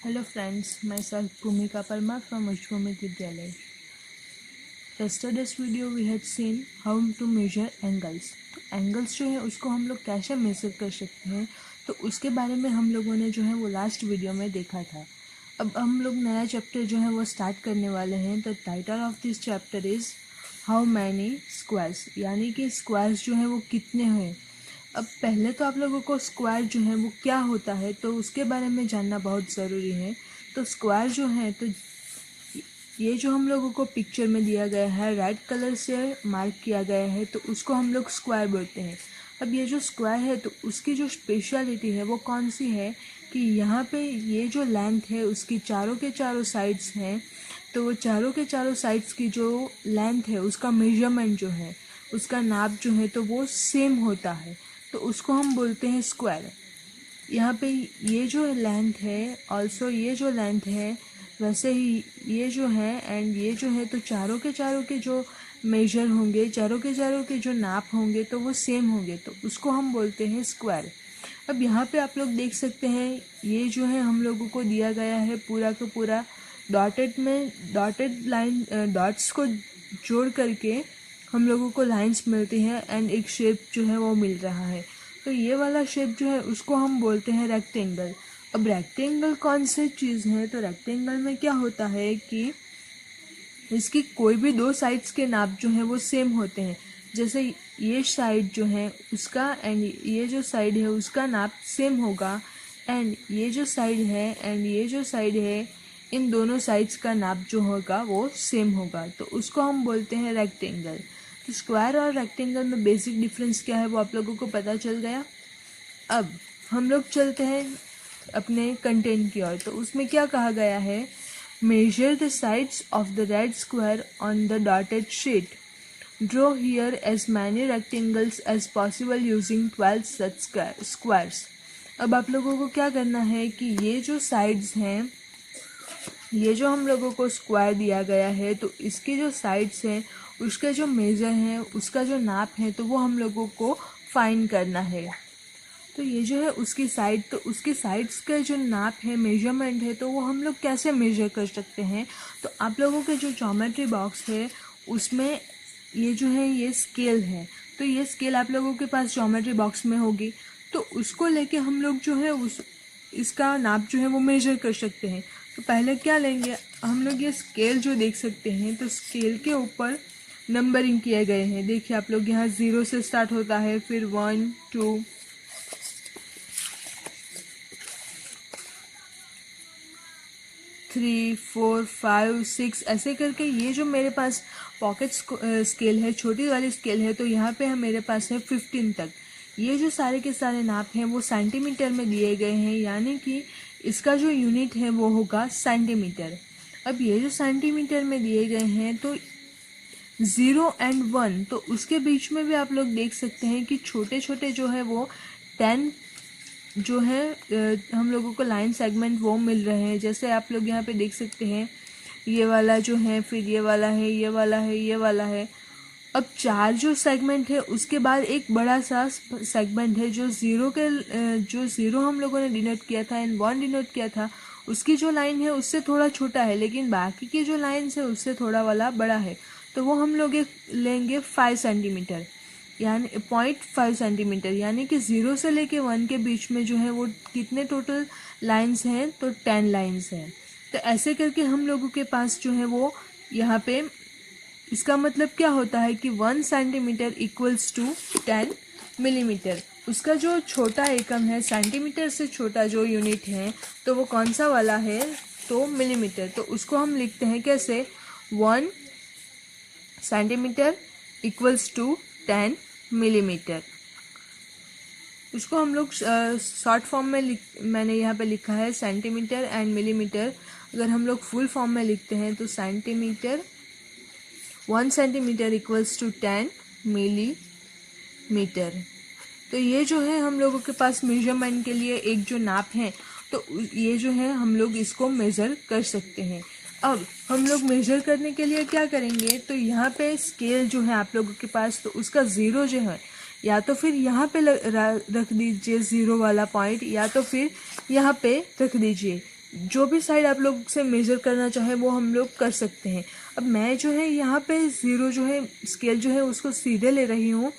Hello friends, myself Bhumika Parmar from Ujbhumi Vidyalaya. Yesterday's video we had seen how to measure angles. तो angles जो है उसको हम लोग कैसे मेजर कर सकते हैं, तो उसके बारे में हम लोगों ने जो है वो लास्ट वीडियो में देखा था। अब हम लोग नया चैप्टर जो है वो स्टार्ट करने वाले हैं। The title of this chapter is how many squares, यानी कि स्क्वायर्स जो है वो कितने हैं। अब पहले तो आप लोगों को स्क्वायर जो है वो क्या होता है तो उसके बारे में जानना बहुत ज़रूरी है। तो स्क्वायर जो है, तो ये जो हम लोगों को पिक्चर में दिया गया है, रेड कलर से मार्क किया गया है, तो उसको हम लोग स्क्वायर बोलते हैं। अब ये जो स्क्वायर है तो उसकी जो स्पेशलिटी है वो कौन सी है कि यहाँ पे ये जो लेंथ है उसकी चारों के चारों साइड्स हैं, तो वो चारों के चारों साइड्स की जो लेंथ है उसका मेजरमेंट जो है, उसका नाप जो है तो वो सेम होता है, तो उसको हम बोलते हैं स्क्वायर। यहाँ पे ये जो लेंथ है, ऑल्सो ये जो लेंथ है, वैसे ही ये जो है एंड ये जो है, तो चारों के जो मेजर होंगे, चारों के जो नाप होंगे तो वो सेम होंगे, तो उसको हम बोलते हैं स्क्वायर। अब यहाँ पे आप लोग देख सकते हैं, ये जो है हम लोगों को दिया गया है पूरा का पूरा डॉटेड लाइन, डॉट्स को जोड़ करके हम लोगों को लाइंस मिलती हैं एंड एक शेप जो है वो मिल रहा है। तो ये वाला शेप जो है उसको हम बोलते हैं रेक्टेंगल। अब रेक्टेंगल कौन सी चीज़ है, तो रेक्टेंगल में क्या होता है कि इसकी कोई भी दो साइड्स के नाप जो है वो सेम होते हैं। जैसे ये साइड जो है उसका एंड ये जो साइड है उसका नाप सेम होगा, एंड ये जो साइड है एंड ये जो साइड है, इन दोनों साइड्स का नाप जो होगा वो सेम होगा, तो उसको हम बोलते हैं रेक्टेंगल। तो स्क्वायर और रेक्टेंगल में बेसिक डिफरेंस क्या है वो आप लोगों को पता चल गया। अब हम लोग चलते हैं अपने कंटेंट की ओर। तो उसमें क्या कहा गया है, measure the sides of the red square on the dotted sheet, draw here as many rectangles as possible using 12 such squares. अब आप लोगों को क्या करना है कि ये जो साइड्स हैं, ये जो हम लोगों को स्क्वायर दिया गया है, तो इसकी जो साइड्स हैं उसके जो मेजर हैं, उसका जो नाप है, तो वो हम लोगों को फाइंड करना है। तो ये जो है उसकी साइड, तो उसकी साइड्स का जो नाप है, मेजरमेंट है, तो वो हम लोग कैसे मेजर कर सकते हैं। तो आप लोगों के जो ज्योमेट्री बॉक्स है उसमें ये जो है ये स्केल है, तो ये स्केल आप लोगों के पास ज्योमेट्री बॉक्स में होगी, तो उसको लेके हम लोग जो है इसका नाप जो है वो मेजर कर सकते हैं। तो पहले क्या लेंगे हम लोग, ये स्केल जो देख सकते हैं, तो स्केल के ऊपर नंबरिंग किए गए हैं। देखिए आप लोग, यहाँ 0 से स्टार्ट होता है, फिर 1 2 3 4 5 6 ऐसे करके ये जो मेरे पास पॉकेट स्केल है, छोटी वाली स्केल है, तो यहाँ पे मेरे पास है 15 तक। ये जो सारे के सारे नाप हैं वो सेंटीमीटर में दिए गए हैं, यानी कि इसका जो यूनिट है वो होगा सेंटीमीटर। अब ये जो सेंटीमीटर में दिए गए हैं, तो 0 एंड 1, तो उसके बीच में भी आप लोग देख सकते हैं कि छोटे छोटे जो है वो 10 जो है हम लोगों को लाइन सेगमेंट वो मिल रहे हैं। जैसे आप लोग यहाँ पे देख सकते हैं, ये वाला जो है, फिर ये वाला है, ये वाला है, ये वाला है। अब 4 जो सेगमेंट है उसके बाद एक बड़ा सा सेगमेंट है जो ज़ीरो हम लोगों ने डिनोट किया था एंड 1 डिनोट किया था, उसकी जो लाइन है उससे थोड़ा छोटा है, लेकिन बाकी की जो लाइन्स है उससे थोड़ा वाला बड़ा है, तो वो हम लोग लेंगे 5 सेंटीमीटर, यानी 0.5 सेंटीमीटर, यानी कि 0 से लेके 1 के बीच में जो है वो कितने टोटल लाइंस हैं, तो 10 लाइंस हैं। तो ऐसे करके हम लोगों के पास जो है वो यहाँ पे, इसका मतलब क्या होता है कि 1 सेंटीमीटर इक्वल्स टू 10 मिलीमीटर। उसका जो छोटा एकम है, सेंटीमीटर से छोटा जो यूनिट है, तो वो कौन सा वाला है, तो मिलीमीटर। तो उसको हम लिखते हैं कैसे, 1 सेंटीमीटर इक्वल्स टू 10 मिलीमीटर। उसको हम लोग शॉर्ट फॉर्म में मैंने यहाँ पे लिखा है सेंटीमीटर एंड मिलीमीटर। अगर हम लोग फुल फॉर्म में लिखते हैं तो centimetre, 1 centimetre equals to 10 millimetre. तो ये जो है हम लोगों के पास मेजरमेंट के लिए एक जो नाप है, तो ये जो है हम लोग इसको मेज़र कर सकते हैं। अब हम लोग मेजर करने के लिए क्या करेंगे, तो यहाँ पे स्केल जो है आप लोगों के पास, तो उसका 0 जो है या तो फिर यहाँ पे रख दीजिए 0 वाला पॉइंट, या तो फिर यहाँ पे रख दीजिए। जो भी साइड आप लोग से मेज़र करना चाहे वो हम लोग कर सकते हैं। अब मैं जो है यहाँ पे 0 जो है स्केल जो है उसको सीधे ले रही हूँ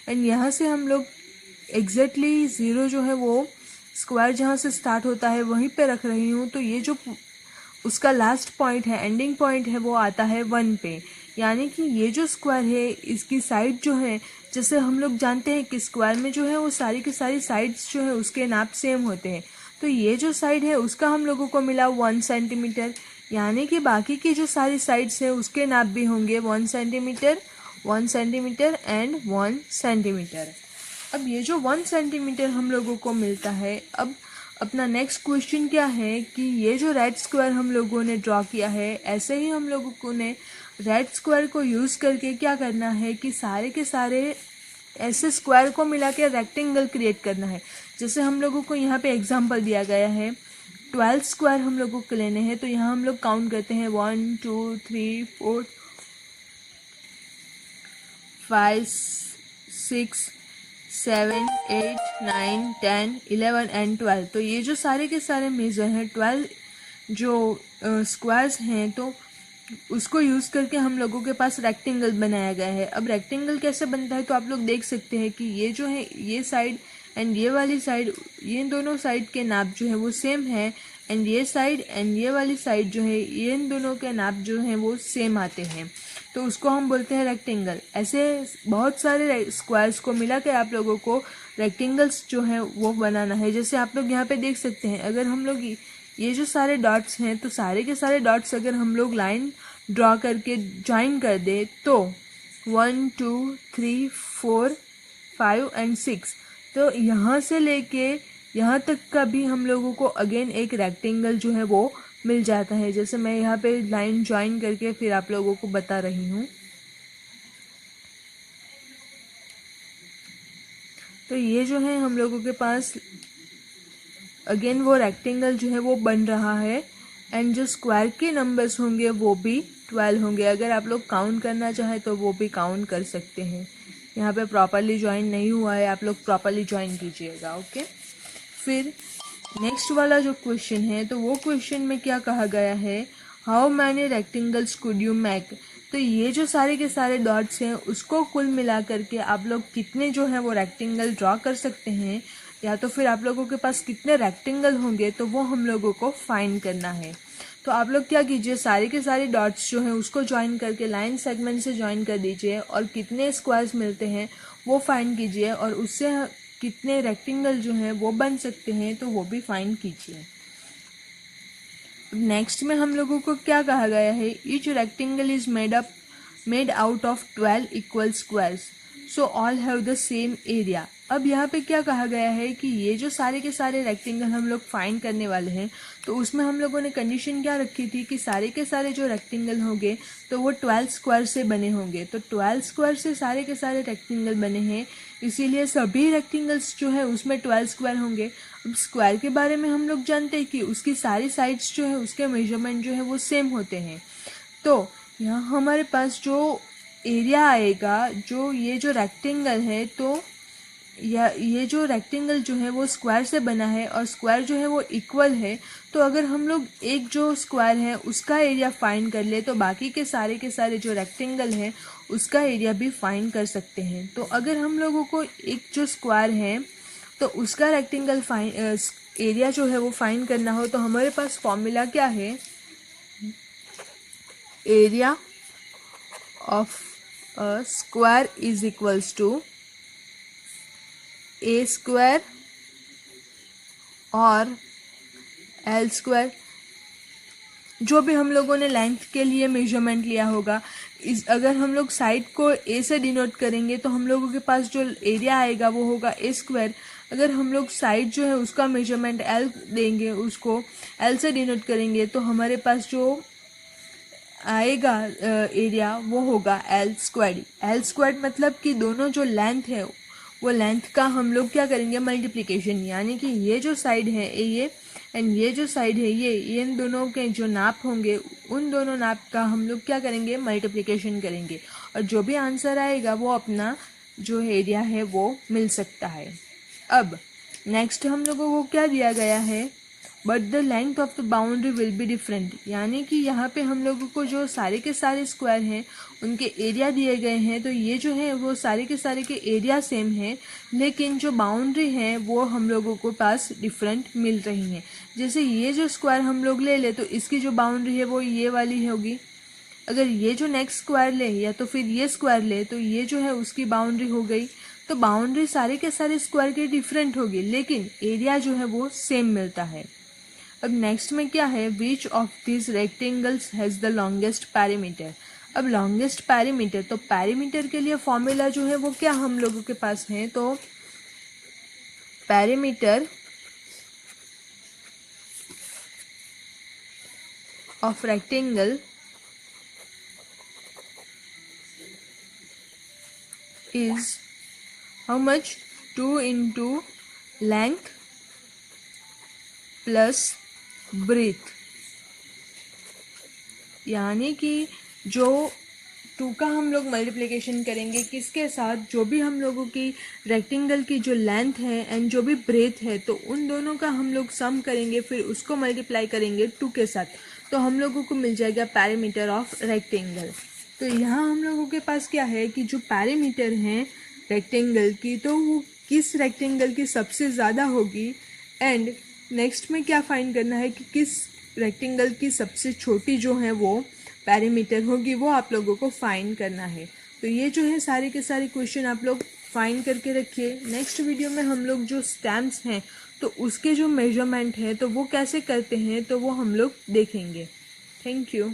एंड यहाँ से हम लोग एग्जैक्टली 0 जो है वो स्क्वायर जहाँ से स्टार्ट होता है वहीं पे रख रही हूँ। तो ये जो उसका लास्ट पॉइंट है, एंडिंग पॉइंट है, वो आता है 1 पे। यानी कि ये जो स्क्वायर है इसकी साइड जो है, जैसे हम लोग जानते हैं कि स्क्वायर में जो है वो सारी की सारी साइड्स जो है उसके नाप सेम होते हैं। तो ये जो साइड है उसका हम लोगों को मिला 1 सेंटीमीटर, यानी कि बाकी की जो सारी साइड्स है उसके नाप भी होंगे 1 सेंटीमीटर, 1 सेंटीमीटर एंड 1 सेंटीमीटर। अब ये जो 1 सेंटीमीटर हम लोगों को मिलता है, अब अपना नेक्स्ट क्वेश्चन क्या है कि ये जो रेड स्क्वायर हम लोगों ने ड्रॉ किया है, ऐसे ही हम लोगों को ने रेड स्क्वायर को यूज़ करके क्या करना है कि सारे के सारे ऐसे स्क्वायर को मिला के रेक्टेंगल क्रिएट करना है। जैसे हम लोगों को यहाँ पे एग्जांपल दिया गया है 12 स्क्वायर हम लोगों को लेने हैं, तो यहाँ हम लोग काउंट करते हैं 1 2 3 4 5 6 7 8 9 10 11 एंड 12। तो ये जो सारे के सारे मेजर हैं 12 जो स्क्वायर्स हैं, तो उसको यूज़ करके हम लोगों के पास रेक्टेंगल बनाया गया है। अब रेक्टेंगल कैसे बनता है, तो आप लोग देख सकते हैं कि ये जो है ये साइड एंड ये वाली साइड, ये दोनों साइड के नाप जो है वो सेम है एंड ये साइड एंड ये वाली साइड जो है ये इन दोनों के नाप जो हैं वो सेम आते हैं, तो उसको हम बोलते हैं रेक्टेंगल। ऐसे बहुत सारे स्क्वायर्स को मिला के आप लोगों को रेक्टेंगल्स जो है वो बनाना है। जैसे आप लोग यहाँ पे देख सकते हैं, अगर हम लोग ये जो सारे डॉट्स हैं, तो सारे के सारे डॉट्स अगर हम लोग लाइन ड्रॉ करके ज्वाइन कर दे तो 1 2 3 4 5 एंड 6, तो यहाँ से लेके यहाँ तक का भी हम लोगों को अगेन एक रेक्टेंगल जो है वो मिल जाता है। जैसे मैं यहाँ पे लाइन ज्वाइन करके फिर आप लोगों को बता रही हूँ। तो ये जो है हम लोगों के पास अगेन वो रेक्टेंगल जो है वो बन रहा है एंड जो स्क्वायर के नंबर्स होंगे वो भी 12 होंगे। अगर आप लोग काउंट करना चाहे तो वो भी काउंट कर सकते हैं। यहाँ पे प्रॉपरली ज्वाइन नहीं हुआ है, आप लोग प्रॉपरली ज्वाइन कीजिएगा। ओके, फिर नेक्स्ट वाला जो क्वेश्चन है, तो वो क्वेश्चन में क्या कहा गया है, how many rectangles could you make. तो ये जो सारे के सारे डॉट्स हैं उसको कुल मिला करके आप लोग कितने जो है वो रेक्टेंगल ड्रॉ कर सकते हैं, या तो फिर आप लोगों के पास कितने रेक्टेंगल होंगे, तो वो हम लोगों को फाइंड करना है। तो आप लोग क्या कीजिए, सारे के सारे डॉट्स जो हैं उसको ज्वाइन करके लाइन सेगमेंट से ज्वाइन कर दीजिए और कितने स्क्वायर्स मिलते हैं वो फाइंड कीजिए और उससे कितने रेक्टेंगल जो हैं वो बन सकते हैं तो वो भी फाइंड कीजिए। नेक्स्ट में हम लोगों को क्या कहा गया है, each rectangle is made out of 12 equal squares, so all have the same area. अब यहाँ पे क्या कहा गया है कि ये जो सारे के सारे रेक्टेंगल हम लोग फाइंड करने वाले हैं, तो उसमें हम लोगों ने कंडीशन क्या रखी थी कि सारे के सारे जो रेक्टेंगल होंगे तो वो 12 स्क्वायर से बने होंगे। तो 12 स्क्वायर से सारे के सारे रेक्टेंगल बने हैं, इसीलिए सभी रेक्टेंगल्स जो है उसमें 12 स्क्वायर होंगे। अब स्क्वायर के बारे में हम लोग जानते हैं कि उसकी सारी साइड्स जो है उसके मेजरमेंट जो है वो सेम होते हैं। तो यहाँ हमारे पास जो एरिया आएगा, जो ये जो रेक्टेंगल है, तो ये जो रेक्टेंगल जो है वो स्क्वायर से बना है और स्क्वायर जो है वो इक्वल है। तो अगर हम लोग एक जो स्क्वायर है उसका एरिया फाइंड कर ले तो बाकी के सारे जो रेक्टेंगल हैं उसका एरिया भी फाइंड कर सकते हैं। तो अगर हम लोगों को एक जो स्क्वायर है तो उसका रेक्टेंगल एरिया जो है वो फाइंड करना हो, तो हमारे पास फॉर्मूला क्या है, area of a square is equals to A square और एल स्क्वायर। जो भी हम लोगों ने लेंथ के लिए मेजरमेंट लिया होगा, अगर हम लोग साइड को ए से डिनोट करेंगे तो हम लोगों के पास जो एरिया आएगा वो होगा ए स्क्वायर। अगर हम लोग साइड जो है उसका मेजरमेंट एल देंगे, उसको एल से डिनोट करेंगे, तो हमारे पास जो आएगा एरिया वो होगा एल स्क्वायर। एल स्क्वायर मतलब कि दोनों जो लेंथ है वो लेंथ का हम लोग क्या करेंगे, मल्टीप्लिकेशन, यानी कि ये जो साइड है ये एंड ये जो साइड है ये इन दोनों के जो नाप होंगे उन दोनों नाप का हम लोग क्या करेंगे, मल्टीप्लिकेशन करेंगे और जो भी आंसर आएगा वो अपना जो एरिया है वो मिल सकता है। अब नेक्स्ट हम लोगों को क्या दिया गया है, but the length of the boundary will be different. यानी कि यहाँ पे हम लोगों को जो सारे के सारे स्क्वायर हैं उनके एरिया दिए गए हैं, तो ये जो है वो सारे के सारे के एरिया सेम है, लेकिन जो बाउंड्री है वो हम लोगों को पास डिफरेंट मिल रही है। जैसे ये जो स्क्वायर हम लोग ले ले तो इसकी जो बाउंड्री है वो ये वाली होगी। अगर ये जो नेक्स्ट स्क्वायर ले या तो फिर ये स्क्वायर ले तो ये जो है उसकी बाउंड्री हो गई। तो बाउंड्री सारे के सारे स्क्वायर के डिफरेंट होगी, लेकिन एरिया जो है वो सेम मिलता है। अब नेक्स्ट में क्या है, which of this rectangles has the longest perimeter. अब लॉन्गेस्ट पैरीमीटर, तो पैरीमीटर के लिए फॉर्मूला जो है वो क्या हम लोगों के पास है, तो perimeter of rectangle is how much, 2 into length plus breadth। यानी कि जो 2 का हम लोग मल्टीप्लिकेशन करेंगे किसके साथ, जो भी हम लोगों की रेक्टेंगल की जो लेंथ है एंड जो भी ब्रेथ है, तो उन दोनों का हम लोग सम करेंगे, फिर उसको मल्टीप्लाई करेंगे 2 के साथ, तो हम लोगों को मिल जाएगा पैरीमीटर ऑफ रेक्टेंगल। तो यहाँ हम लोगों के पास क्या है कि जो पैरीमीटर है रेक्टेंगल की, तो वो किस रेक्टेंगल की सबसे ज़्यादा होगी, एंड नेक्स्ट में क्या फाइंड करना है कि किस रेक्टेंगल की सबसे छोटी जो है वो पैरीमीटर होगी, वो आप लोगों को फाइंड करना है। तो ये जो है सारे के सारे क्वेश्चन आप लोग फाइंड करके रखिए। नेक्स्ट वीडियो में हम लोग जो स्टैम्प्स हैं तो उसके जो मेजरमेंट है तो वो कैसे करते हैं तो वो हम लोग देखेंगे। Thank you.